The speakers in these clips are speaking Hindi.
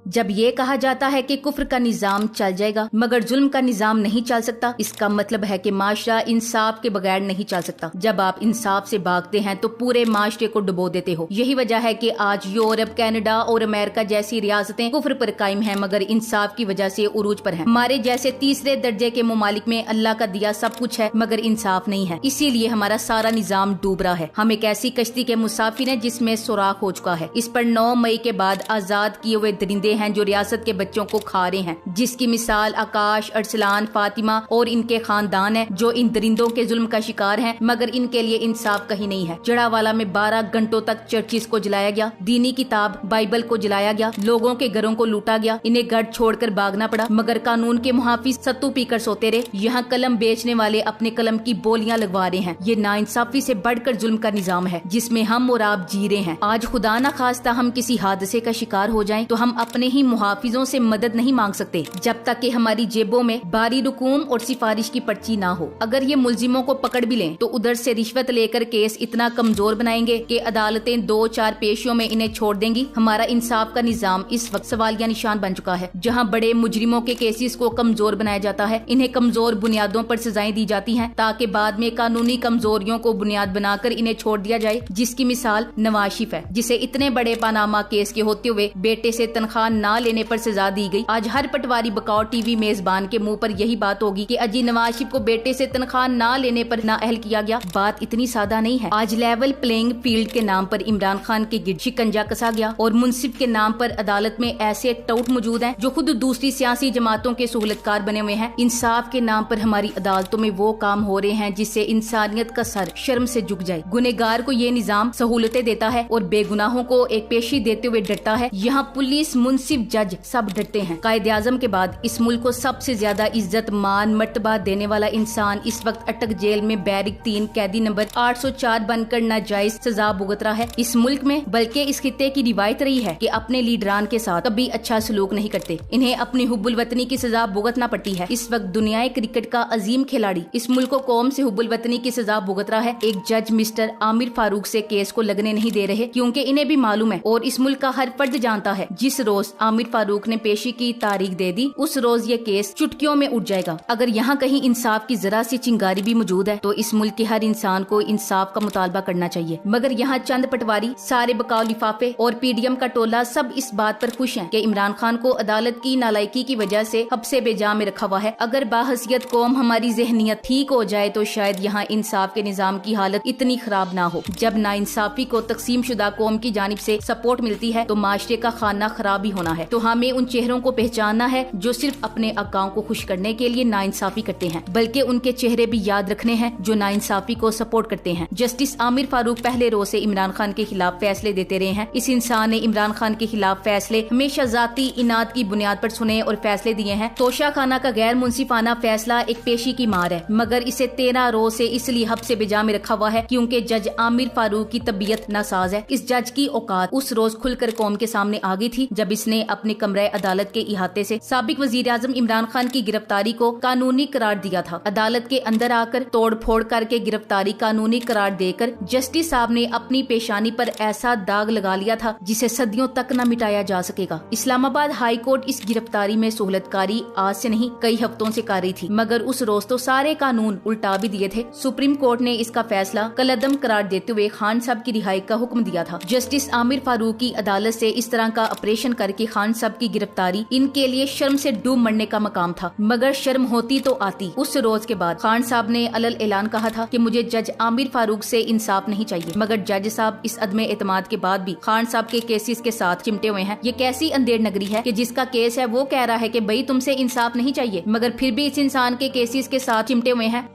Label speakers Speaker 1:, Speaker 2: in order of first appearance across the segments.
Speaker 1: जब ये कहा जाता है कि कुफ्र का निजाम चल जाएगा मगर जुल्म का निजाम नहीं चल सकता, इसका मतलब है कि माशरा इंसाफ के बगैर नहीं चल सकता। जब आप इंसाफ से भागते हैं तो पूरे माशरे को डुबो देते हो। यही वजह है कि आज यूरोप, कनाडा और अमेरिका जैसी रियासतें कुफ्र पर कायम हैं मगर इंसाफ की वजह से उरूज पर हैं। हमारे जैसे तीसरे दर्जे के ममालिक में अल्लाह का दिया सब कुछ है मगर इंसाफ नहीं है, इसीलिए हमारा सारा निजाम डूब रहा है। हम एक ऐसी कश्ती के मुसाफिर हैं जिसमें सुराख हो चुका है। इस पर 9 मई के बाद आजाद किए हुए दरिंदे हैं जो रियासत के बच्चों को खा रहे हैं, जिसकी मिसाल आकाश, अरसलान, फातिमा और इनके खानदान है जो इन दरिंदों के जुल्म का शिकार हैं मगर इनके लिए इंसाफ कहीं नहीं है। जड़ावाला में 12 घंटों तक चर्चिस को जलाया गया, दीनी किताब बाइबल को जलाया गया, लोगों के घरों को लूटा गया, इन्हें घर छोड़कर भागना पड़ा मगर कानून के मुहाफिज सत्तू पीकर सोते रहे। यहाँ कलम बेचने वाले अपने कलम की बोलियां लगवा रहे हैं। ये नाइंसाफी से बढ़कर जुल्म का निजाम है जिसमें हम और आप जी रहे हैं। आज खुदा न खास्ता हम किसी हादसे का शिकार हो जाएं तो हम अपने ही मुहाफिजों से मदद नहीं मांग सकते जब तक कि हमारी जेबों में बारी रुकूम और सिफारिश की पर्ची ना हो। अगर ये मुलजिमों को पकड़ भी लें तो उधर से रिश्वत लेकर केस इतना कमजोर बनाएंगे कि अदालतें 2-4 पेशियों में इन्हें छोड़ देंगी। हमारा इंसाफ का निजाम इस वक्त सवालिया निशान बन चुका है। जहाँ बड़े मुजरिमों के केसेस को कमजोर बनाया जाता है, इन्हें कमजोर बुनियादों पर सजाएं दी जाती हैं ताकि बाद में कानूनी कमजोरियों को बुनियाद बनाकर इन्हें छोड़ दिया जाए, जिसकी मिसाल नवाज शरीफ है जिसे इतने बड़े पानामा केस के होते हुए बेटे से तनख्वाह न लेने पर सजा दी गई। आज हर पटवारी बकौर टीवी मेजबान के मुंह पर यही बात होगी कि अजी नवाज शरीफ को बेटे से तनख्वाह न लेने पर नाअहल किया गया। बात इतनी सादा नहीं है। आज लेवल प्लेइंग फील्ड के नाम पर इमरान खान के गिरद शिकंजा कसा गया और मुंसिफ के नाम पर अदालत में ऐसे टाउट मौजूद हैं जो खुद दूसरी सियासी जमातों के सहूलतकार बने हुए हैं। इंसाफ के नाम पर हमारी अदालतों में वो काम हो रहे हैं जिससे इंसानियत का सर शर्म से झुक जाए। गुनेगार को ये निजाम सहूलतें देता है और बेगुनाहों को एक पेशी देते हुए डरता है। यहाँ पुलिस, मुंसिफ, जज सब डरते हैं। कायदे आजम के बाद इस मुल्क को सबसे ज्यादा इज्जत, मान, मर्तबा देने वाला इंसान इस वक्त अटक जेल में बैरिक 3 कैदी नंबर 804 बनकर नाजायज सजा भुगत रहा है। इस मुल्क में बल्कि इस खित्ते की रिवायत रही है कि अपने लीडरान के साथ कभी अच्छा सलूक नहीं करते, इन्हें अपनी हुब्बुल वतनी की सजा भुगतना पड़ती है। इस वक्त दुनिया क्रिकेट का अजीम खिलाड़ी इस मुल्क को कौम से हुब्बुल वतनी की सजा भुगत रहा है। एक जज मिस्टर आमिर फारूक से केस को लगने नहीं दे रहे क्योंकि इन्हें भी मालूम है और इस मुल्क का हर फर्द जानता है जिस रोज आमिर फारूक ने पेशी की तारीख दे दी उस रोज ये केस चुटकियों में उठ जाएगा। अगर यहाँ कहीं इंसाफ की जरा सी चिंगारी भी मौजूद है तो इस मुल्क के हर इंसान को इंसाफ का मुतालबा करना चाहिए। मगर यहाँ चंद पटवारी, सारे बकाउ लिफाफे और पीडीएम का टोला सब इस बात पर खुश हैं कि इमरान खान को अदालत की नालायकी की वजह से हब्से बेजा में रखा हुआ है। अगर बाहसियत कौम हमारी जहनियत ठीक हो जाए तो शायद यहाँ इंसाफ के निजाम की हालत इतनी खराब ना हो। जब नाइंसाफी को तकसीम शुदा कौम की जानिब से सपोर्ट मिलती है तो माशरे का खाना खराब ही होना है। तो हमें उन चेहरों को पहचानना है जो सिर्फ अपने अकाओं को खुश करने के लिए नाइंसाफी करते हैं, बल्कि उनके चेहरे भी याद रखने हैं जो नाइंसाफी को सपोर्ट करते हैं। जस्टिस आमिर फारूक पहले रोज से इमरान खान के खिलाफ फैसले देते रहे हैं। इस इंसान ने इमरान खान के खिलाफ फैसले हमेशा जाती इनाद की बुनियाद पर सुने और फैसले दिए हैं। तोशा खाना का गैर मुंसिफाना फैसला एक पेशी की मार है मगर इसे 13 रोज से इसलिए हब्से बेजा में रखा हुआ है क्योंकि जज आमिर फारूक की तबीयत नासाज है। इस जज की औकात उस रोज खुलकर कौम के सामने आ गई थी जब इसने अपने कमरे अदालत के इहाते से साबिक वजीर आजम इमरान खान की गिरफ्तारी को कानूनी करार दिया था। अदालत के अंदर आकर तोड़ फोड़ करके गिरफ्तारी कानूनी करार देकर जस्टिस साहब ने अपनी पेशानी पर ऐसा दाग लगा लिया था जिसे सदियों तक न मिटाया जा सकेगा। इस्लामाबाद हाई कोर्ट इस गिरफ्तारी में सहूलतकारी आज से नहीं कई हफ्तों से कर रही थी मगर उस रोज तो सारे कानून उल्टा भी दिए थे। सुप्रीम कोर्ट ने इसका फैसला कलअदम करार देते हुए खान साहब की रिहाई का हुक्म दिया था। जस्टिस आमिर फारूक की अदालत से इस तरह का ऑपरेशन करके खान साहब की गिरफ्तारी इनके लिए शर्म से डूब मरने का मकाम था मगर शर्म होती तो आती। उस रोज के बाद खान साहब ने अलल ऐलान कहा था कि मुझे जज आमिर फारूक से इंसाफ नहीं चाहिए मगर जज साहब इस अदम एतमाद के बाद भी खान साहब के केसेस के साथ चिमटे हुए हैं। ये कैसी अंधेर नगरी है कि जिसका केस है वो कह रहा है कि भाई तुमसे इंसाफ नहीं चाहिए मगर फिर भी इस इंसान के केसेस के साथ चिमटे हुए हैं।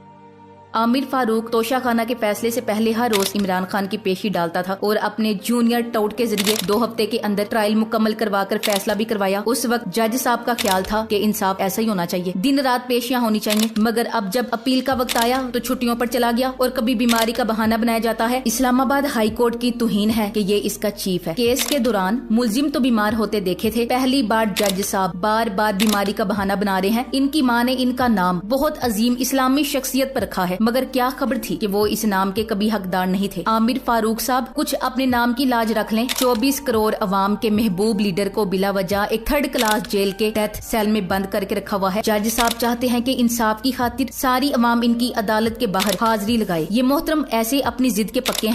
Speaker 1: आमिर फारूक तोशा खाना के फैसले से पहले हर रोज इमरान खान की पेशी डालता था और अपने जूनियर टाउट के जरिए 2 हफ्ते के अंदर ट्रायल मुकम्मल करवाकर फैसला भी करवाया। उस वक्त जज साहब का ख्याल था कि इंसाफ ऐसा ही होना चाहिए, दिन रात पेशियां होनी चाहिए मगर अब जब अपील का वक्त आया तो छुट्टियों पर चला गया और कभी बीमारी का बहाना बनाया जाता है। इस्लामाबाद हाई कोर्ट की तुहीन है कि ये इसका चीफ है। केस के दौरान मुलजिम तो बीमार होते देखे थे, पहली बार जज साहब बार बार बीमारी का बहाना बना रहे हैं। इनकी माँ ने इनका नाम बहुत अजीम इस्लामी शख्सियत पर रखा है मगर क्या खबर थी कि वो इस नाम के कभी हकदार नहीं थे। आमिर फारूक साहब कुछ अपने नाम की लाज रख लें। 24 करोड़ अवाम के महबूब लीडर को बिला वजह एक 3rd क्लास जेल के डेथ सेल में बंद करके रखा हुआ है। जज साहब चाहते हैं कि इंसाफ की खातिर सारी अवाम इनकी अदालत के बाहर हाजिरी लगाए। ये मोहतरम ऐसे अपनी जिद के पक्के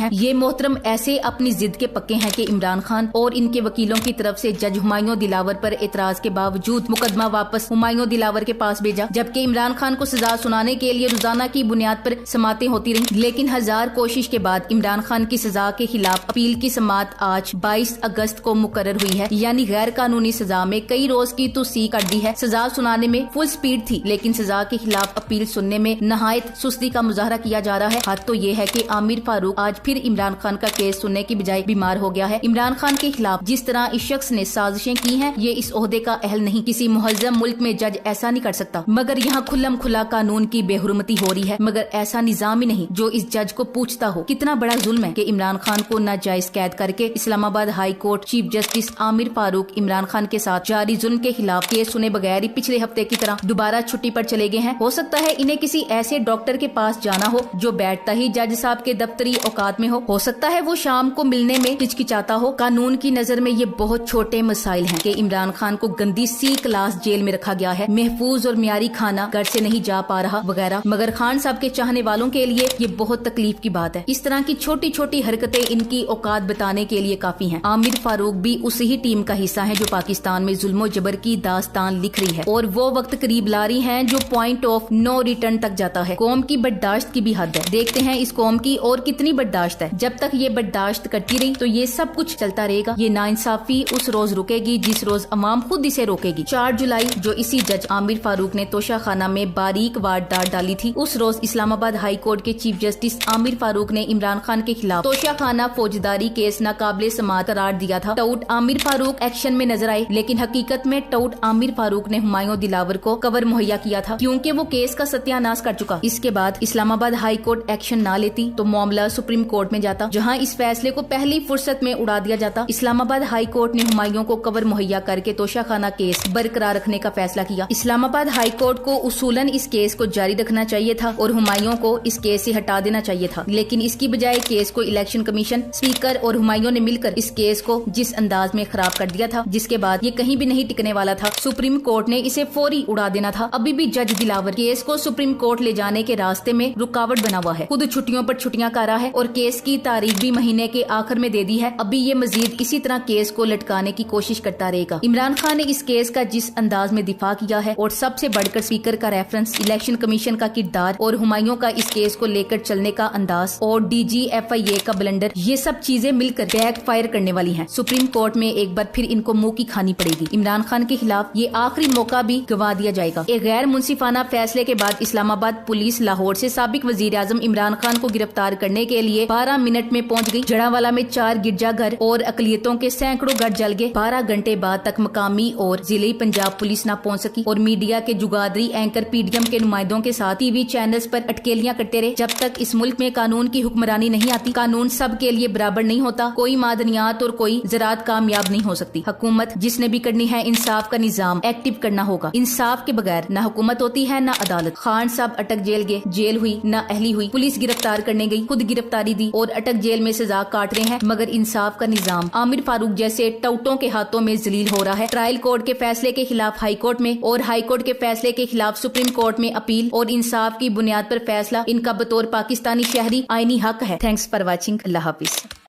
Speaker 1: हैं कि इमरान खान और इनके वकीलों की तरफ से जज हुमायूं दिलावर पर एतराज के बावजूद मुकदमा वापस हुमायूं दिलावर के पास भेजा, जबकि इमरान खान को सजा सुनाने के लिए रोजाना की बुनियाद पर समातें होती रही। लेकिन 1000 कोशिश के बाद इमरान खान की सजा के खिलाफ अपील की समात आज 22 अगस्त को मुकर्रर हुई है। यानी गैर कानूनी सजा में कई रोज की तोसीक कर दी है। सजा सुनाने में फुल स्पीड थी, लेकिन सजा के खिलाफ अपील सुनने में नहायत सुस्ती का मुजाहरा किया जा रहा है। हद तो ये है कि आमिर फारूक आज फिर इमरान खान का केस सुनने की बजाय बीमार हो गया है। इमरान खान के खिलाफ जिस तरह इस शख्स ने साजिशें की हैं, ये इस ओहदे का अहल नहीं। किसी मुहज्जम मुल्क में जज ऐसा नहीं कर सकता, मगर यहाँ खुल्लम खुला कानून की बेहुरमती हो रही है। मगर ऐसा निजाम ही नहीं जो इस जज को पूछता हो। कितना बड़ा जुल्म है कि इमरान खान को नाजायज कैद करके Islamabad high court chief justice Aamir Farooq Imran Khan के साथ जारी जुल्म के खिलाफ केस सुने बगैर ही पिछले हफ्ते की तरह दोबारा छुट्टी पर चले गए हैं। हो सकता है इन्हें किसी ऐसे डॉक्टर के पास जाना हो जो बैठता ही जज साहब के दफ्तरी औकात में हो सकता है वो शाम को मिलने में हिचकिचाता हो। कानून की नजर में ये बहुत छोटे मसाइल हैं कि इमरान खान को गंदी C क्लास जेल में रखा गया है, महफूज और मियारी खाना घर से नहीं जा पा रहा वगैरह। मगर खान साहब के चाहने वालों के लिए ये बहुत तकलीफ की बात है। इस तरह की छोटी छोटी हरकतें इनकी औकात बताने के लिए काफी हैं। आमिर फारूक भी उसी ही टीम का हिस्सा है जो पाकिस्तान में जुल्मो जबर की दास्तान लिख रही है, और वो वक्त करीब ला रही है जो पॉइंट ऑफ नो रिटर्न तक जाता है। कौम की बर्दाश्त की भी हद है। देखते हैं इस कौम की और कितनी बर्दाश्त है। जब तक ये बर्दाश्त करती रही तो ये सब कुछ चलता रहेगा। ये नाइंसाफी उस रोज रुकेगी जिस रोज अवाम खुद इसे रोकेगी। 4 जुलाई जो इसी जज आमिर फारूक ने तोशा खाना में बारीक वारदात डाली थी, उस रोज इस्लामाबाद हाई कोर्ट के चीफ जस्टिस आमिर फारूक ने इमरान खान के खिलाफ तोशा खाना फौजदारी केस नाकाबिले समाअत करार दिया था। टाउट आमिर फारूक एक्शन में नजर आए, लेकिन हकीकत में टाउट आमिर फारूक ने हुमायूं दिलावर को कवर मुहैया किया था, क्योंकि वो केस का सत्यानाश कर चुका। इसके बाद इस्लामाबाद हाई कोर्ट एक्शन ना लेती तो मामला सुप्रीम कोर्ट में जाता, जहां इस फैसले को पहली फुर्सत में उड़ा दिया जाता। इस्लामाबाद हाई कोर्ट ने हुमायूं को कवर मुहैया करके तोशाखाना केस बरकरार रखने का फैसला किया। इस्लामाबाद हाई कोर्ट को उसूलन इस केस को जारी रखना चाहिए था और हुमायूं को इस केस से हटा देना चाहिए था, लेकिन इसकी बजाय केस को इलेक्शन कमीशन, स्पीकर और हुमायूं ने मिलकर इस केस को जिस अंदाज में खराब कर दिया था, जिसके बाद ये कहीं भी नहीं टिकने वाला था। सुप्रीम कोर्ट ने इसे फौरी उड़ा देना था। अभी भी जज दिलावर केस को सुप्रीम कोर्ट ले जाने के रास्ते में रुकावट बना हुआ है। खुद छुट्टियों पर छुट्टियां कर रहा है और केस की तारीख भी महीने के आखिर में दे दी है। अभी ये मजीद इसी तरह केस को लटकाने की कोशिश करता रहेगा। इमरान खान ने इस केस का जिस अंदाज में दिफा किया है, और सबसे बढ़कर स्पीकर का रेफरेंस, इलेक्शन कमीशन का किरदार और हुमायूं का इस केस को लेकर चलने का अंदाज और DGFIA का ब्लंडर, ये सब चीजें मिलकर बैक फायर करने वाली हैं। सुप्रीम कोर्ट में एक बार फिर इनको मुंह की खानी पड़ेगी। इमरान खान के खिलाफ ये आखिरी मौका भी गवा दिया जाएगा। एक गैर मुंसिफाना फैसले के बाद इस्लामाबाद पुलिस लाहौर से साबिक वजीर आजम इमरान खान को गिरफ्तार करने के लिए 12 मिनट में पहुंच गई। जड़ावाला में 4 गिरजाघर और अकलियतों के सैकड़ों घर जल गए। 12 घंटे बाद तक मकामी और जिले पंजाब पुलिस न पहुंच सकी और मीडिया के जुगादरी एंकर PDM के नुमाइंदों के साथ टीवी चैनल्स पर अटकेलियां करते रहे। जब तक इस मुल्क में कानून की हुक्मरानी नहीं आती, कानून सब के लिए बराबर नहीं होता, कोई मादनियात और कोई ज़राअत कामयाब नहीं हो सकती। हुकूमत जिसने भी करनी है, इंसाफ का निजाम एक्टिव करना होगा। इंसाफ के बगैर न हुकूमत होती है न अदालत। खान साहब अटक जेल गए, जेल हुई न अहली हुई। पुलिस गिरफ्तार करने गई, खुद गिरफ्तारी दी और अटक जेल में सजा काट रहे हैं, मगर इंसाफ का निजाम आमिर फारूक जैसे टाउटों के हाथों में जलील हो रहा है। ट्रायल कोर्ट के फैसले के खिलाफ हाई कोर्ट में और हाई कोर्ट के फैसले के खिलाफ सुप्रीम कोर्ट में अपील, और इंसाफ की बुनियाद पर फैसला इनका बतौर पाकिस्तानी शहरी आईनी हक है। Thanks for watching. Allah Hafiz.